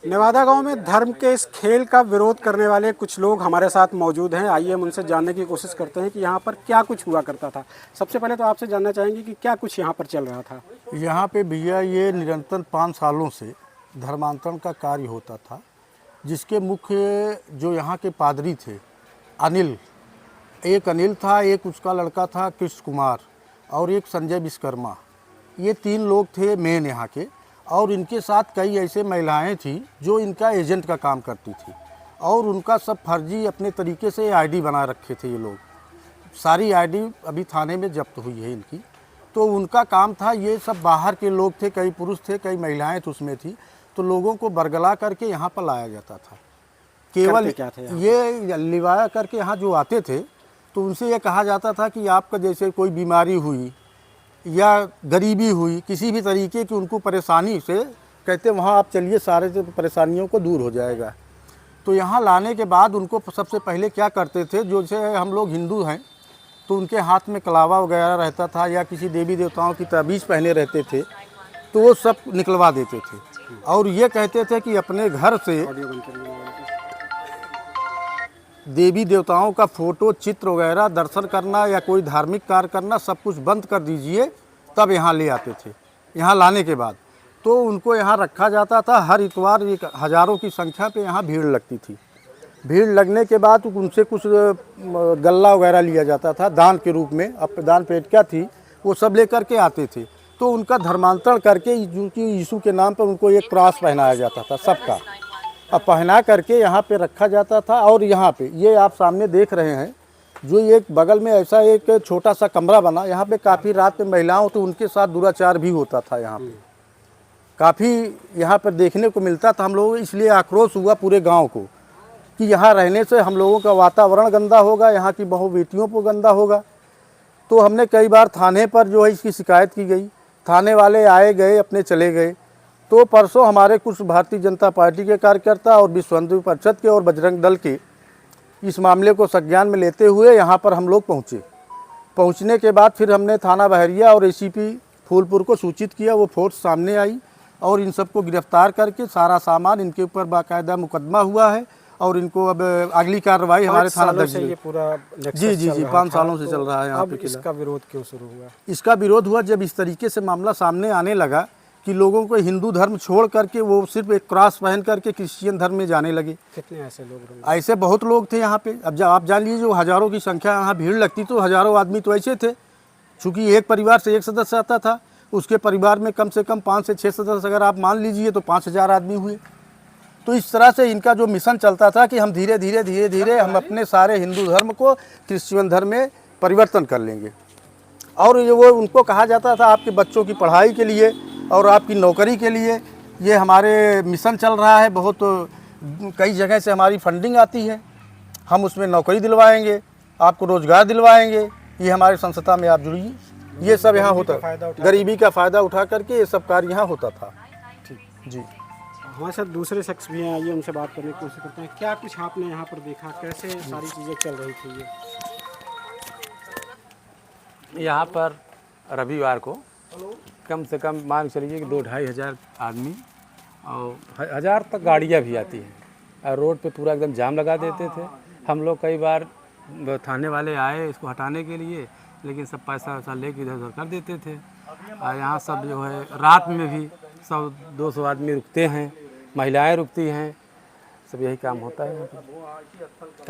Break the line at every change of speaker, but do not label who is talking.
नेवादा गांव में धर्म के इस खेल का विरोध करने वाले कुछ लोग हमारे साथ मौजूद हैं। आइए हम उनसे जानने की कोशिश करते हैं कि यहाँ पर क्या कुछ हुआ करता था। सबसे पहले तो आपसे जानना चाहेंगे कि क्या कुछ यहाँ पर चल रहा था।
यहाँ पे भैया ये निरंतर 5 सालों से धर्मांतरण का कार्य होता था, जिसके मुख्य जो यहाँ के पादरी थे अनिल, एक अनिल था, एक उसका लड़का था कृष्ण कुमार और एक संजय विश्वकर्मा। ये 3 लोग थे मेन यहाँ के, और इनके साथ कई ऐसे महिलाएं थी जो इनका एजेंट का काम करती थी, और उनका सब फर्जी अपने तरीके से आईडी बना रखे थे। ये लोग सारी आईडी अभी थाने में जब्त हुई है इनकी। तो उनका काम था, ये सब बाहर के लोग थे, कई पुरुष थे, कई महिलाएं तो उसमें थी। तो लोगों को बरगला करके यहाँ पर लाया जाता था। केवल
क्या थे
ये लिवाया करके यहाँ जो आते थे तो उनसे ये कहा जाता था कि आपका जैसे कोई बीमारी हुई या गरीबी हुई, किसी भी तरीके की उनको परेशानी से, कहते वहाँ आप चलिए, सारे परेशानियों को दूर हो जाएगा। तो यहाँ लाने के बाद उनको सबसे पहले क्या करते थे, जो जैसे हम लोग हिंदू हैं तो उनके हाथ में कलावा वगैरह रहता था या किसी देवी देवताओं की ताबीज़ पहने रहते थे, तो वो सब निकलवा देते थे। और ये कहते थे कि अपने घर से देवी देवताओं का फ़ोटो, चित्र वगैरह दर्शन करना या कोई धार्मिक कार्य करना सब कुछ बंद कर दीजिए, तब यहाँ ले आते थे। यहाँ लाने के बाद तो उनको यहाँ रखा जाता था। हर इतवार एक हज़ारों की संख्या पे यहाँ भीड़ लगती थी। भीड़ लगने के बाद उनसे कुछ गल्ला वगैरह लिया जाता था दान के रूप में। अब दान पेट क्या थी वो सब लेकर के आते थे। तो उनका धर्मांतरण करके यीशु के नाम पर उनको एक क्रॉस पहनाया जाता था सबका। अब पहना करके यहाँ पे रखा जाता था। और यहाँ पे ये आप सामने देख रहे हैं, जो एक बगल में ऐसा एक छोटा सा कमरा बना, यहाँ पे काफ़ी रात में महिलाओं तो उनके साथ दुराचार भी होता था। यहाँ पे काफ़ी यहाँ पर देखने को मिलता था। हम लोग इसलिए आक्रोश हुआ पूरे गांव को कि यहाँ रहने से हम लोगों का वातावरण गंदा होगा, यहाँ की बहु बेटियों को गंदा होगा। तो हमने कई बार थाने पर जो है इसकी शिकायत की गई। थाने वाले आए गए, अपने चले गए। तो परसों हमारे कुछ भारतीय जनता पार्टी के कार्यकर्ता और विश्व हिंदू परिषद के और बजरंग दल के इस मामले को संज्ञान में लेते हुए यहाँ पर हम लोग पहुँचे। पहुँचने के बाद फिर हमने थाना बहरिया और एसीपी फूलपुर को सूचित किया। वो फोर्स सामने आई और इन सबको गिरफ्तार करके सारा सामान, इनके ऊपर बाकायदा मुकदमा हुआ है और इनको अब अगली कार्रवाई हमारे थाना दर्ज
ये पूरा
जी 5 सालों से चल रहा है यहाँ पे।
इसका विरोध क्यों शुरू हुआ?
इसका विरोध हुआ जब इस तरीके से मामला सामने आने लगा कि लोगों को हिंदू धर्म छोड़ करके वो सिर्फ एक क्रॉस पहन करके क्रिश्चियन धर्म में जाने लगे।
कितने ऐसे लोग?
ऐसे बहुत लोग थे यहाँ पे। अब जब आप जान लीजिए, जो हज़ारों की संख्या यहाँ भीड़ लगती तो हज़ारों आदमी तो ऐसे थे। चूँकि एक परिवार से एक सदस्य आता था, उसके परिवार में कम से कम 5 से 6 सदस्य अगर आप मान लीजिए तो 5000 आदमी हुए। तो इस तरह से इनका जो मिशन चलता था कि हम धीरे धीरे हम अपने सारे हिंदू धर्म को क्रिश्चियन धर्म में परिवर्तन कर लेंगे। और ये वो उनको कहा जाता था आपके बच्चों की पढ़ाई के लिए और आपकी नौकरी के लिए ये हमारे मिशन चल रहा है। बहुत कई जगह से हमारी फंडिंग आती है, हम उसमें नौकरी दिलवाएंगे, आपको रोज़गार दिलवाएंगे, ये हमारी संस्था में आप जुड़िए। ये सब यहाँ होता, गरीबी का फ़ायदा उठा करके ये सब कार्य यहाँ होता था।
ठीक
जी।
हमारे साथ दूसरे शख्स भी हैं, आइए उनसे बात करने की कोशिश करते हैं। क्या कुछ आपने यहाँ पर देखा, कैसे सारी चीज़ें चल रही थी? ये
यहाँ पर रविवार को कम से कम मान चलिए कि 2-2.5 हज़ार आदमी और 1000 तक गाड़ियाँ भी आती हैं और रोड पे पूरा एकदम जाम लगा देते थे। हम लोग कई बार थाने वाले आए इसको हटाने के लिए, लेकिन सब पैसा वैसा लेके इधर उधर कर देते थे। और यहाँ सब जो है रात में भी 100-200 आदमी रुकते हैं, महिलाएं रुकती हैं, सब यही काम होता है यहाँ पर।